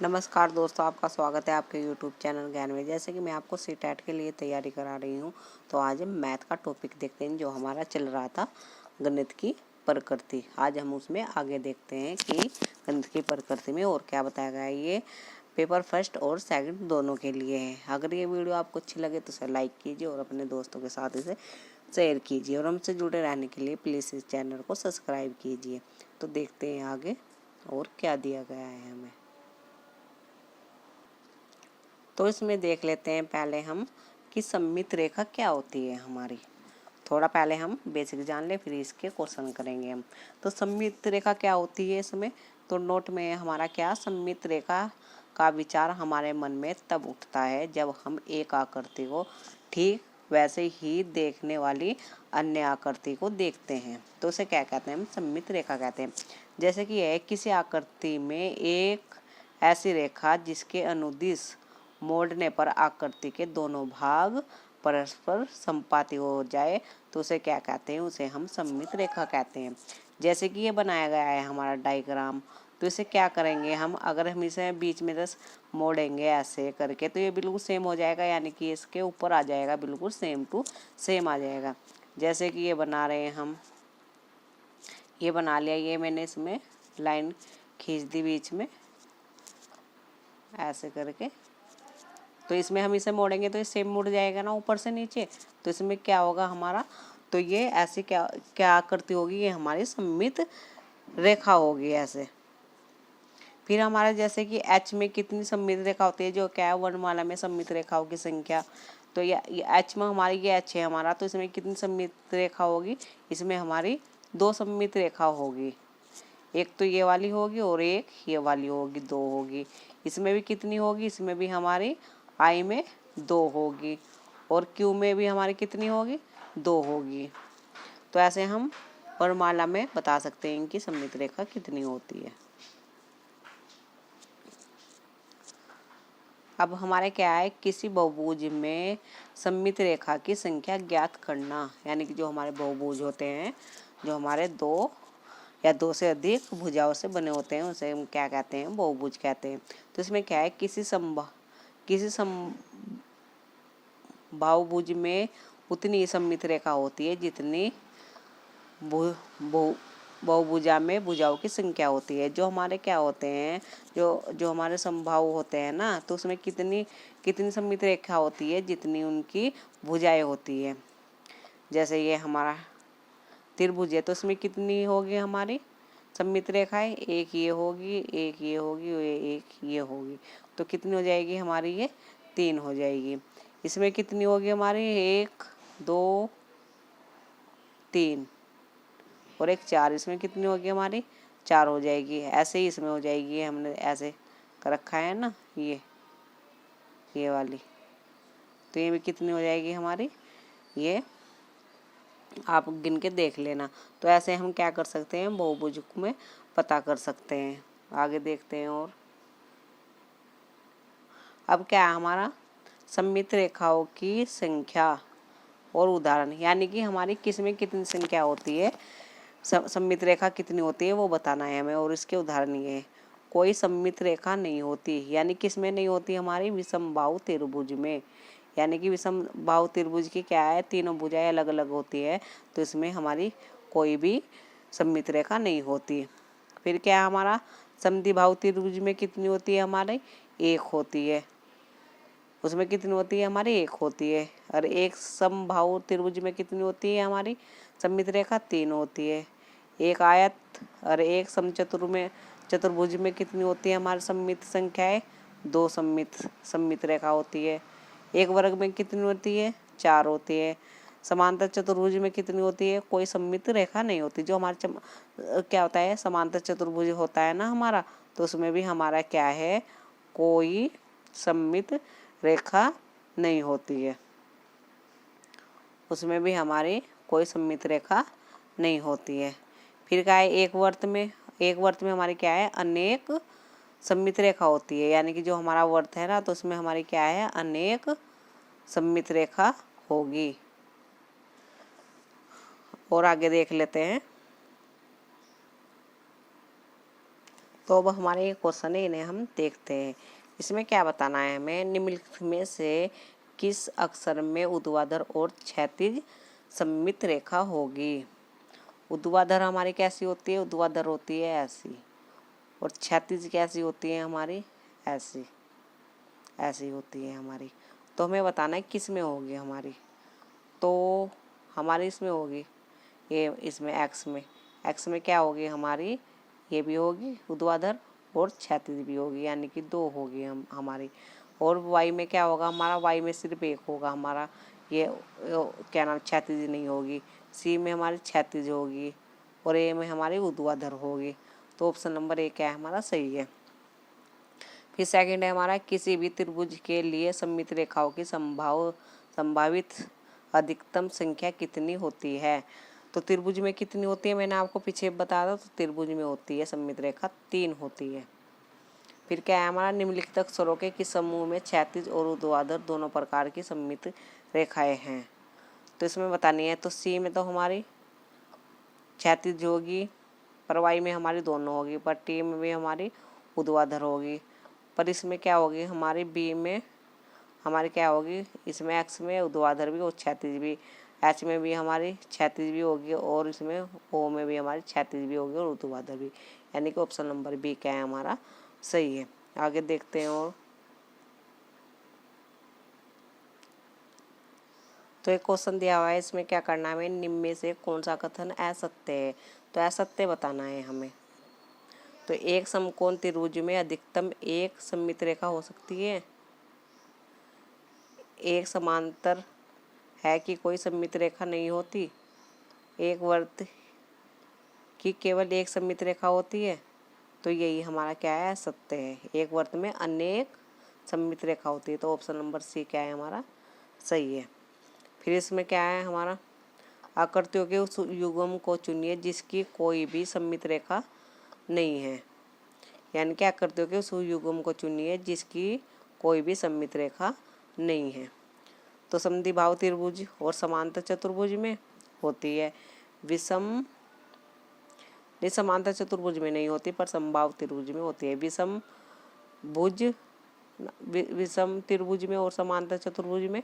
नमस्कार दोस्तों, आपका स्वागत है आपके यूट्यूब चैनल ज्ञान में। जैसे कि मैं आपको सीटेट के लिए तैयारी करा रही हूँ, तो आज हम मैथ का टॉपिक देखते हैं जो हमारा चल रहा था, गणित की प्रकृति। आज हम उसमें आगे देखते हैं कि गणित की प्रकृति में और क्या बताया गया है। ये पेपर फर्स्ट और सेकंड दोनों के लिए है। अगर ये वीडियो आपको अच्छी लगे तो इसे लाइक कीजिए और अपने दोस्तों के साथ इसे शेयर कीजिए, और हमसे जुड़े रहने के लिए प्लीज़ इस चैनल को सब्सक्राइब कीजिए। तो देखते हैं आगे और क्या दिया गया है हमें। तो इसमें देख लेते हैं पहले हम कि सममित रेखा क्या होती है हमारी। थोड़ा पहले हम बेसिक जान ले, फिर इसके क्वेश्चन करेंगे हम। तो सममित रेखा क्या होती है इसमें, तो नोट में हमारा क्या, सममित रेखा का विचार हमारे मन में तब उठता है जब हम एक आकृति को ठीक वैसे ही देखने वाली अन्य आकृति को देखते हैं। तो उसे क्या कहते हैं, हम सममित रेखा कहते हैं। जैसे कि है किसी आकृति में एक ऐसी रेखा जिसके अनुदिश मोड़ने पर आकृति के दोनों भाग परस्पर संपाती हो जाए, तो उसे क्या कहते हैं, उसे हम सममित रेखा कहते हैं। जैसे कि ये बनाया गया है हमारा डायग्राम, तो इसे क्या करेंगे हम, अगर हम इसे बीच में बस मोड़ेंगे ऐसे करके, तो ये बिल्कुल सेम हो जाएगा, यानी कि इसके ऊपर आ जाएगा, बिल्कुल सेम टू सेम आ जाएगा। जैसे कि ये बना रहे हैं हम, ये बना लिया, ये मैंने इसमें लाइन खींच दी बीच में ऐसे करके, तो इसमें हम इसे मोड़ेंगे तो ये सेम मुड़ जाएगा ना ऊपर से नीचे। तो इसमें क्या होगा हमारा, तो ये ऐसे क्या क्या आकृति होगी, ये हमारी सममित रेखा होगी ऐसे। फिर हमारा जैसे कि एच में कितनी सममित रेखा होती है, जो क्या है वर्णमाला में सममित रेखाओं की संख्या। तो ये एच में हमारी, ये एच है हमारा, तो इसमें कितनी सममित रेखा होगी, इसमें हमारी 2 सममित रेखा होगी। एक तो ये वाली होगी और एक ये वाली होगी, 2 होगी। इसमें भी कितनी होगी, इसमें भी हमारी आई में 2 होगी, और क्यू में भी हमारी कितनी होगी, 2 होगी। तो ऐसे हम वर्णमाला में बता सकते हैं कि सममित रेखा कितनी होती है। अब हमारे क्या है, किसी बहुभुज में सममित रेखा की संख्या ज्ञात करना, यानी कि जो हमारे बहुभुज होते हैं, जो हमारे 2 या 2 से अधिक भुजाओं से बने होते हैं, उसे हम क्या कहते हैं, बहुभुज कहते हैं। तो इसमें क्या है, किसी बहुभुज में उतनी सममित रेखा होती है जितनी बहुभुजा में भुजाओं की संख्या होती है। जो हमारे क्या होते हैं, जो हमारे समबाहु होते हैं ना, तो उसमें कितनी कितनी सममित रेखा होती है जितनी उनकी भुजाएं होती है। जैसे ये हमारा त्रिभुज है, तो इसमें कितनी होगी हमारी सममित रेखाएं, एक ये होगी, एक ये होगी, एक ये होगी। तो कितनी हो जाएगी हमारी, ये 3 हो जाएगी। इसमें कितनी होगी हमारी, 1 2 3 और एक 4। इसमें कितनी होगी हमारी, 4 हो जाएगी। ऐसे ही इसमें हो जाएगी, हमने ऐसे कर रखा है ना ये वाली, तो ये भी कितनी हो जाएगी हमारी, ये आप गिन के देख लेना। तो ऐसे हम क्या कर सकते हैं, बहुभुज में पता कर सकते हैं। आगे देखते हैं। और अब क्या है हमारा, सममित रेखाओं की संख्या और उदाहरण, यानी कि हमारी किस में कितनी संख्या होती है, सममित रेखा कितनी होती है वो बताना है हमें। और इसके उदाहरण ये है, कोई सममित रेखा नहीं होती, यानी किस में नहीं होती, हमारी विषमबाहु त्रिभुज में। यानी कि विषमबाहु त्रिभुज की क्या है, तीनों भुजाएं अलग अलग होती है, तो इसमें हमारी कोई भी सममित रेखा नहीं होती। फिर क्या है हमारा, समद्विबाहु त्रिभुज में कितनी होती है हमारी, 1 होती है। उसमें कितनी होती है हमारी, 1 होती है। और एक समबाहु त्रिभुज में कितनी होती है हमारी सममित रेखा, 3 होती है। एक आयत और एक चतुर्भुज में कितनी होती है हमारी सममित संख्याएं, 2 सममित रेखा होती है। एक वर्ग में कितनी होती है, 4 होती है। समांतर चतुर्भुज में कितनी होती है, कोई सममित रेखा नहीं होती। जो हमारे क्या होता है, समांतर चतुर्भुज होता है ना हमारा, तो उसमें भी हमारा क्या है, कोई सममित रेखा नहीं होती है, उसमें भी हमारी कोई सममित रेखा नहीं होती है। फिर क्या है, एक वर्त में हमारी क्या है, अनेक सममित रेखा होती है, यानी कि जो हमारा वर्त है ना, तो उसमें हमारी क्या है, अनेक सममित रेखा होगी। और आगे देख लेते हैं। तो अब हमारे ये क्वेश्चन है, इन्हें हम देखते हैं। इसमें क्या बताना है हमें, निम्नलिखित में से किस अक्षर में ऊर्ध्वाधर और क्षैतिज सममित रेखा होगी। ऊर्ध्वाधर हमारी कैसी होती है, ऊर्ध्वाधर होती है ऐसी, और क्षैतिज कैसी होती है हमारी, ऐसी, ऐसी होती है हमारी। तो हमें बताना है किस में होगी हमारी, तो हमारी इसमें होगी, ये इसमें एक्स में क्या होगी हमारी, ये भी होगी ऊर्ध्वाधर और क्षैतिज भी होगी, यानी कि 2 होगी हमारी। और वाई में क्या होगा हमारा, वाई में सिर्फ 1 होगा हमारा, ये क्या नाम, क्षैतिज नहीं होगी। सी में हमारी क्षैतिज होगी और ए में हमारी ऊर्ध्वाधर होगी। तो ऑप्शन नंबर ए क्या है हमारा, सही है। फिर सेकंड है हमारा, किसी भी त्रिभुज के लिए सममित रेखाओं की संभावित अधिकतम संख्या कितनी होती है। तो त्रिभुज में कितनी होती है, मैंने आपको पीछे बताया था। तो त्रिभुज में होती है सममित रेखा 3 होती है। फिर क्या है हमारा, निम्नलिखित अक्षरों के किस समूह में क्षैतिज और ऊर्ध्वाधर दोनों प्रकार की सममित रेखाएं हैं। तो इसमें बतानी है। तो सी में तो हमारी क्षैतिज होगी, पर वाई में हमारी दोनों होगी, पर टी में भी हमारी ऊर्ध्वाधर होगी, पर इसमें क्या होगी हमारी बी में हमारी क्या होगी, इसमें एक्स में ऊर्ध्वाधर भी और क्षैतिज भी, एच में भी हमारी क्षैतिज भी होगी और इसमें ओ में भी हमारी क्षैतिज भी होगी और ऊर्ध्वाधर भी, यानी कि ऑप्शन नंबर बी क्या है हमारा, सही है। आगे देखते हैं। और तो एक क्वेश्चन दिया हुआ है, इसमें क्या करना है हमें, निम्न में से कौन सा कथन असत्य है। तो असत्य बताना है हमें। तो एक समकोण त्रिभुज में अधिकतम एक सममित रेखा हो सकती है, एक समांतर है कि कोई सममित रेखा नहीं होती, एक वृत्त की केवल एक सममित रेखा होती है। तो यही हमारा क्या है, सत्य है। एक वृत्त में अनेक सममित रेखा होती है। तो ऑप्शन नंबर सी क्या है हमारा, सही है। फिर इसमें क्या है हमारा, आकृतियों के उस युग्म को चुनिए जिसकी कोई भी सममित रेखा नहीं है, यानी कि आकृतियों के उस युग्म को चुनिए जिसकी कोई भी सममित रेखा नहीं है। तो समद्विबाहु त्रिभुज और समांतर चतुर्भुज में होती है, विषम समांतर चतुर्भुज में नहीं होती, पर समबाहु त्रिभुज में होती है। विषम त्रिभुज में और समांतर चतुर्भुज में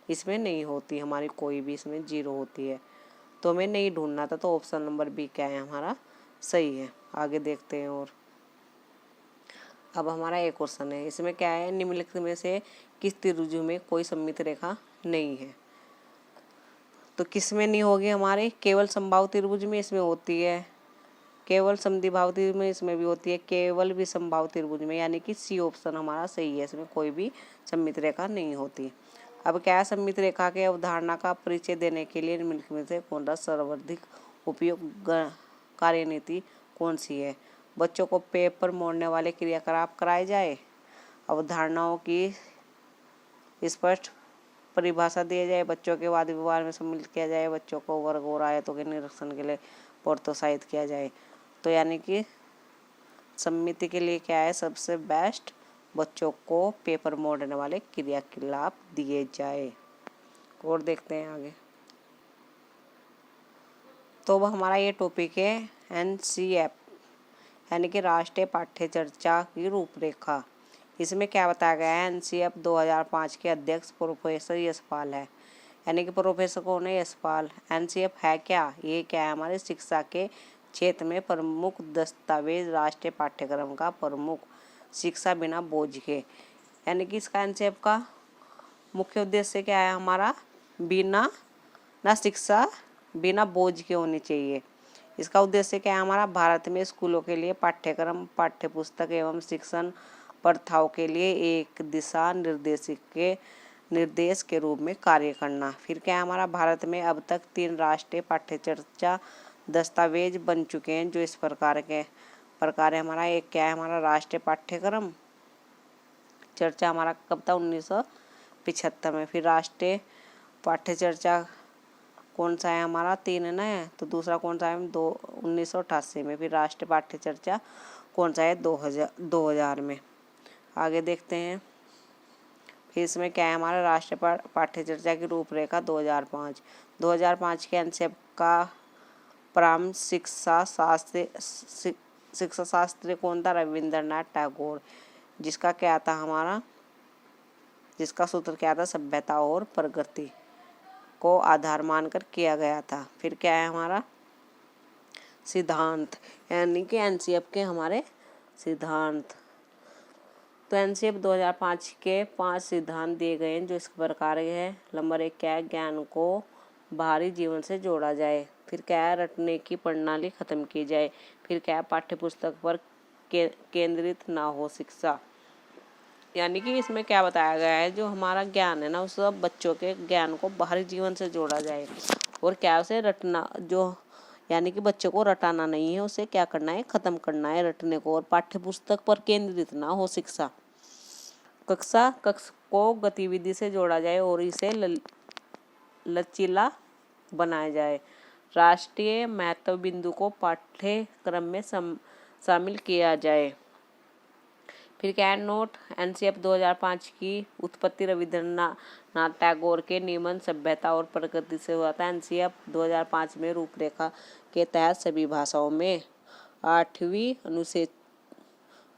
इसमें नहीं होती हमारी कोई भी, इसमें 0 होती है। तो हमें नहीं ढूंढना था। तो ऑप्शन नंबर बी क्या है हमारा, सही है। आगे देखते हैं। और अब हमारा एक क्वेश्चन है, इसमें क्या है, निम्नलिखित में से किस त्रिभुज में कोई सममित रेखा नहीं है। तो किस में नहीं होगी हमारे, केवल समबाहु त्रिभुज में इसमें होती है, केवल समद्विबाहु त्रिभुज में इसमें भी होती है, केवल विषमबाहु त्रिभुज में, यानी कि सी ऑप्शन हमारा सही है। इसमें कोई भी सममित रेखा नहीं होती। अब क्या है, सममित रेखा के अवधारणा का परिचय देने के लिए निम्नलिखित में से कौन सा सर्वाधिक उपयुक्त कार्यनीति कौन सी है। बच्चों को पेपर मोड़ने वाले क्रियाकलाप कराए जाए, अवधारणाओं की स्पष्ट परिभाषा दिया जाए, बच्चों के वाद विवाद में सम्मिलित किया जाए, बच्चों को वर्ग और आयतों के निरीक्षण के लिए प्रोत्साहित किया जाए। तो यानी कि सम्मिति के लिए क्या है सबसे बेस्ट, बच्चों को पेपर मोड़ने वाले क्रियाकलाप दिए जाए। और देखते हैं आगे। तो वह हमारा ये टॉपिक है NCF, यानी कि राष्ट्रीय पाठ्य चर्चा की रूपरेखा। इसमें क्या बताया गया है, NCF 2005 के अध्यक्ष प्रोफेसर यशपाल है, यानी कि प्रोफेसर कौन है, यशपाल। NCF है क्या, ये क्या है हमारे शिक्षा के क्षेत्र में प्रमुख दस्तावेज, राष्ट्रीय पाठ्यक्रम का प्रमुख, शिक्षा बिना बोझ के, यानी कि इसका NCF का मुख्य उद्देश्य क्या है हमारा, शिक्षा बिना बोझ के होनी चाहिए। इसका उद्देश्य क्या है हमारा, भारत में स्कूलों के लिए पाठ्यक्रम, पाठ्यपुस्तक एवं शिक्षण प्रथाओं के लिए एक दिशा निर्देश के रूप में कार्य करना। फिर क्या है हमारा, भारत में अब तक 3 राष्ट्रीय पाठ्य चर्चा दस्तावेज बन चुके हैं जो इस प्रकार है हमारा। एक क्या है हमारा, राष्ट्रीय पाठ्यक्रम चर्चा हमारा कब था, 1975 में। फिर राष्ट्रीय पाठ्य चर्चा कौन सा है हमारा, 3 है ना, तो दूसरा कौन सा है, 1988 में। फिर राष्ट्रीय पाठ्य चर्चा कौन सा है, 2000 में। आगे देखते हैं। फिर इसमें क्या है हमारा, राष्ट्रीय पाठ्य चर्चा की रूपरेखा 2005 के NCF का प्रारंभ शिक्षा शास्त्र शिक्षा शास्त्री कौन था? रविंद्रनाथ टैगोर। जिसका क्या था हमारा, जिसका सूत्र क्या था? सभ्यता और प्रगति को आधार मानकर किया गया था। फिर क्या है हमारा? सिद्धांत, यानी कि एनसीएफ के हमारे सिद्धांत। तो एनसीएफ 2005 के 5 सिद्धांत दिए गए हैं जो इस प्रकार है। नंबर 1 क्या है? ज्ञान को बाहरी जीवन से जोड़ा जाए। फिर क्या है? रटने की प्रणाली खत्म की जाए। फिर क्या है? पाठ्य पुस्तक पर केंद्रित ना हो शिक्षा। यानी कि इसमें क्या बताया गया है, जो हमारा ज्ञान है ना, उस सब बच्चों के ज्ञान को बाहरी जीवन से जोड़ा जाए। और क्या उसे रटना, जो यानी कि बच्चों को रटाना नहीं है, उसे क्या करना है? खत्म करना है रटने को। और पाठ्य पुस्तक पर केंद्रित ना हो शिक्षा। कक्ष को गतिविधि से जोड़ा जाए और इसे लचीला बनाया जाए। राष्ट्रीय महत्व बिंदु को पाठ्यक्रम में शामिल किया जाए। फिर क्या है? नोट, एनसीएफ 2005 की उत्पत्ति रविंद्रनाथ टैगोर के निबंध सभ्यता और प्रगति से हुआ था। एनसीएफ 2005 में रूपरेखा के तहत सभी भाषाओं में 8वीं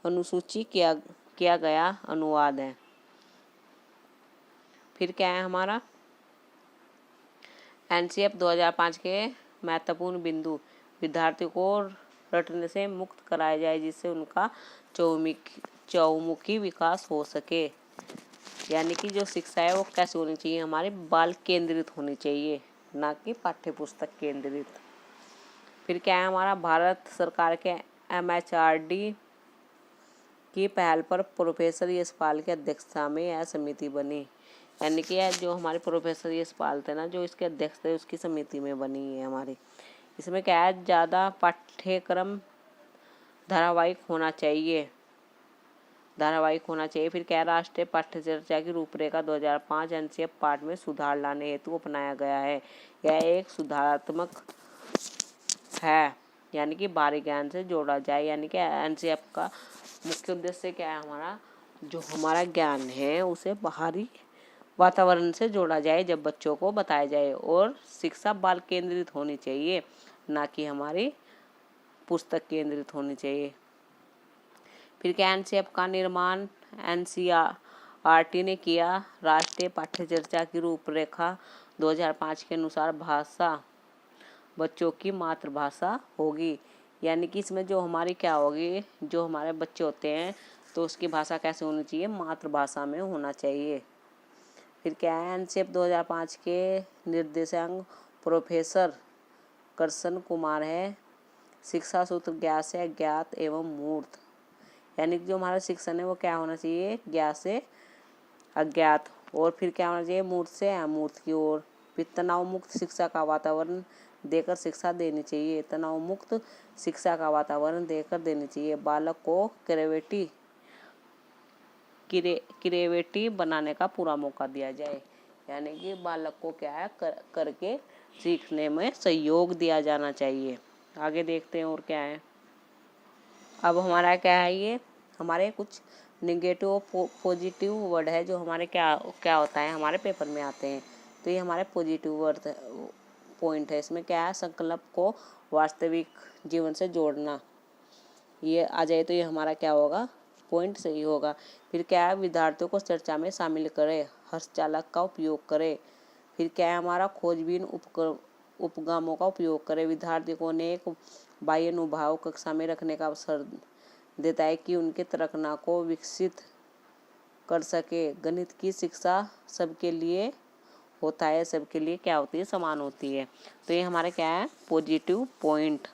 अनुसूची किया गया अनुवाद है। फिर क्या है हमारा? एनसीएफ 2005 के महत्वपूर्ण बिंदु, विद्यार्थियों को रटने से मुक्त कराया जाए जिससे उनका चौमुखी विकास हो सके। यानी कि जो शिक्षा है वो कैसे होनी चाहिए? हमारे बाल केंद्रित होनी चाहिए, ना कि पाठ्य पुस्तक केंद्रित। फिर क्या है हमारा? भारत सरकार के एमएचआरडी की पहल पर प्रोफेसर यशपाल की अध्यक्षता में यह समिति बनी। यानी कि जो हमारे प्रोफेसर यशपाल थे ना, जो इसके अध्यक्ष थे, उसकी समिति में बनी है हमारी। इसमें क्या है? ज़्यादा पाठ्यक्रम धारावाहिक होना चाहिए। फिर क्या है? राष्ट्रीय पाठ्यचर्या की रूपरेखा 2005 एनसीएफ पाठ में सुधार लाने हेतु अपनाया गया है। यह एक सुधारात्मक है, यानी कि बाहरी ज्ञान से जोड़ा जाए। यानी कि एनसीएफ का मुख्य उद्देश्य क्या है? हमारा जो हमारा ज्ञान है उसे बाहरी वातावरण से जोड़ा जाए जब बच्चों को बताया जाए। और शिक्षा बाल केंद्रित होनी चाहिए, ना कि हमारी पुस्तक केंद्रित होनी चाहिए। फिर क्या? एनसीएफ का निर्माण एनसीईआरटी ने किया। राष्ट्रीय पाठ्यचर्या की रूपरेखा 2005 के अनुसार भाषा बच्चों की मातृभाषा होगी। यानी कि इसमें जो हमारी क्या होगी, जो हमारे बच्चे होते हैं तो उसकी भाषा कैसे होनी चाहिए? मातृभाषा में होना चाहिए। फिर क्या है? एनसीएफ 2005 के निर्देशक प्रोफेसर कृष्ण कुमार है। शिक्षा सूत्र ज्ञात से अज्ञात एवं मूर्त। यानी कि जो हमारा शिक्षण है वो क्या होना चाहिए? ज्ञात से अज्ञात। और फिर क्या होना चाहिए? मूर्त से अमूर्त की ओर। फिर तनाव मुक्त शिक्षा का वातावरण देकर शिक्षा देनी चाहिए। तनाव मुक्त शिक्षा का वातावरण देकर देनी चाहिए। बालक को क्रिएटिव बनाने का पूरा मौका दिया जाए। यानी कि बालक को क्या है? करके सीखने में सहयोग दिया जाना चाहिए। आगे देखते हैं और क्या है। अब हमारा क्या है? ये हमारे कुछ नेगेटिव और पॉजिटिव वर्ड है जो हमारे क्या होता है, हमारे पेपर में आते हैं। तो ये हमारे पॉजिटिव वर्ड पॉइंट है। इसमें क्या है? संकल्प को वास्तविक जीवन से जोड़ना, ये आ जाए तो ये हमारा क्या होगा? पॉइंट सही होगा। फिर क्या है? विद्यार्थियों को चर्चा में शामिल करें, हस्तचालक का उपयोग करें। फिर क्या है हमारा? खोजबीन उपगमों का उपयोग करें। विद्यार्थियों ने एक बाह्य अनुभव कक्षा में रखने का अवसर देता है कि उनके तर्कना को विकसित कर सके। गणित की शिक्षा सबके लिए होता है, सबके लिए क्या होती है? समान होती है। तो ये हमारे क्या है? Positive point.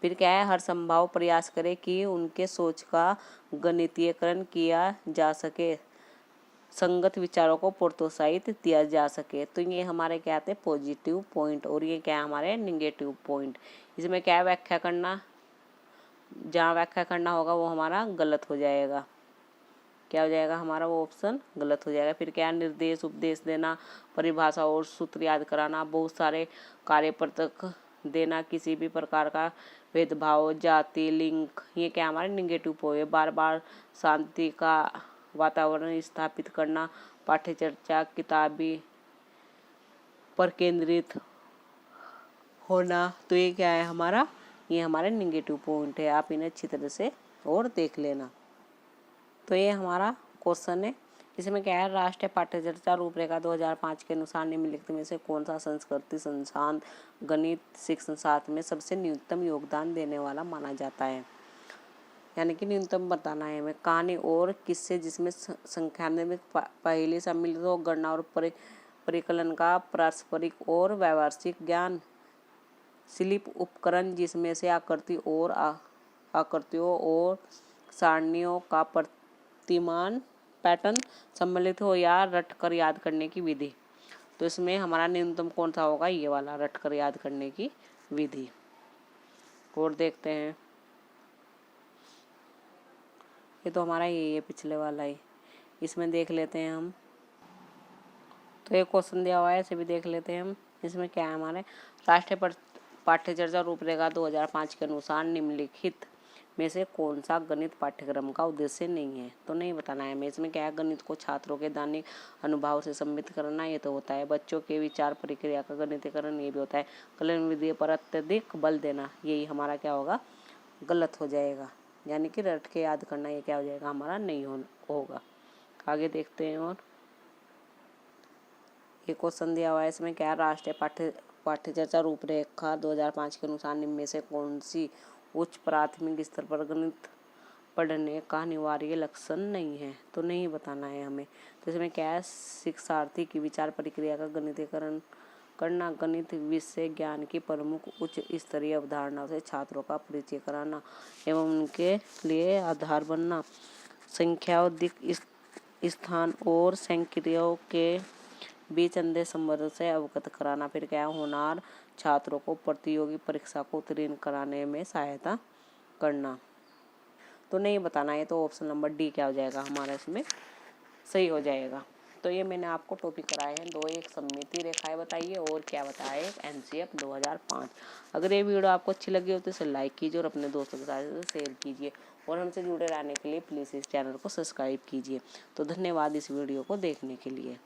फिर क्या है? हर संभव प्रयास करें कि उनके सोच का गणितीयकरण किया जा सके, संगत विचारों को प्रोत्साहित दिया जा सके। तो ये हमारे क्या आते हैं? Positive point. और ये क्या है? हमारे नेगेटिव पॉइंट। इसमें क्या है? व्याख्या करना, जहाँ व्याख्या करना होगा वो हमारा गलत हो जाएगा। क्या हो जाएगा हमारा? वो ऑप्शन गलत हो जाएगा। फिर क्या? निर्देश उपदेश देना, परिभाषा और सूत्र याद कराना, बहुत सारे कार्यपत्रक देना, किसी भी प्रकार का भेदभाव, जाति, लिंग, ये क्या हमारे नेगेटिव पॉइंट है। बार बार शांति का वातावरण स्थापित करना, पाठ्यचर्या किताबी पर केंद्रित होना, तो ये क्या है? हमारा ये हमारे निगेटिव पॉइंट है, आप इन्हें अच्छी तरह से और देख लेना। तो ये हमारा क्वेश्चन है। इसमें क्या है, राष्ट्रीय पाठ्यचर्या रूपरेखा 2005 के अनुसार निम्नलिखित में से कौन सा संस्कृति संस्थान गणित शिक्षण शास्त्र में सबसे न्यूनतम योगदान देने वाला माना जाता है, यानी कि न्यूनतम बताना है हमें। कहानी और किस्से जिसमें संख्यात्मक पहेली सम्मिलित हो, गणना और परिकलन का पारस्परिक और व्यावहारिक ज्ञान, शिल्प उपकरण जिसमें से आकृतियों और सारणियों का प्रतिमान पैटर्न सम्मिलित हो, या रटकर याद करने की विधि। तो इसमें हमारा न्यूनतम कौन सा होगा, ये वाला रटकर याद करने की विधि। और देखते हैं, ये तो हमारा यही है, पिछले वाला ही। इसमें देख लेते हैं हम। तो एक क्वेश्चन दिया हुआ है, इसे भी देख लेते हैं हम। इसमें क्या है, हमारे राष्ट्रीय पाठ्यचर्या रूपरेखा 2005 के अनुसार निम्नलिखित में से कौन सा गणित पाठ्यक्रम का उद्देश्य नहीं है। तो नहीं बताना है हमें। इसमें क्या है, गणित को छात्रों के दैनिक अनुभव से सम्मिलित करना, ये तो होता है। बच्चों के विचार प्रक्रिया का गणितीकरण, ये भी होता है। कलन विधि पर अत्यधिक बल देना, यही हमारा क्या होगा, गलत हो जाएगा। यानी कि रट के याद करना, ये क्या हो जाएगा, हमारा नहीं होगा। आगे देखते हैं। और ये क्वेश्चन दिया हुआ है, इसमें क्या है, राष्ट्रीय पाठ्यचर्या रूपरेखा 2005 के अनुसार निम्न में से कौन सी उच्च प्राथमिक स्तर पर गणित पढ़ने का अनिवार्य लक्षण नहीं है। तो नहीं बताना है हमें। तो इसमें क्या है, शिक्षार्थी की विचार प्रक्रिया का गणितीकरण करना, गणित विषय ज्ञान की प्रमुख उच्च स्तरीय अवधारणाओं से छात्रों का परिचय कराना एवं उनके लिए आधार बनना, संख्याओं, दिक् स्थान और संक्रियाओं के बीच अंधे संबंध से अवगत कराना। फिर क्या, होनहार छात्रों को प्रतियोगी परीक्षा को उत्तीर्ण कराने में सहायता करना। तो नहीं बताना है। तो ऑप्शन नंबर डी क्या हो जाएगा, हमारा इसमें सही हो जाएगा। तो ये मैंने आपको टॉपिक कराए हैं दो, एक सममिति रेखाएं बताइए और क्या बताया, एक एनसीएफ 2005। अगर ये वीडियो आपको अच्छी लगी हो तो इसे लाइक कीजिए और अपने दोस्तों के साथ शेयर कीजिए, और हमसे जुड़े रहने के लिए प्लीज़ इस चैनल को सब्सक्राइब कीजिए। तो धन्यवाद इस वीडियो को देखने के लिए।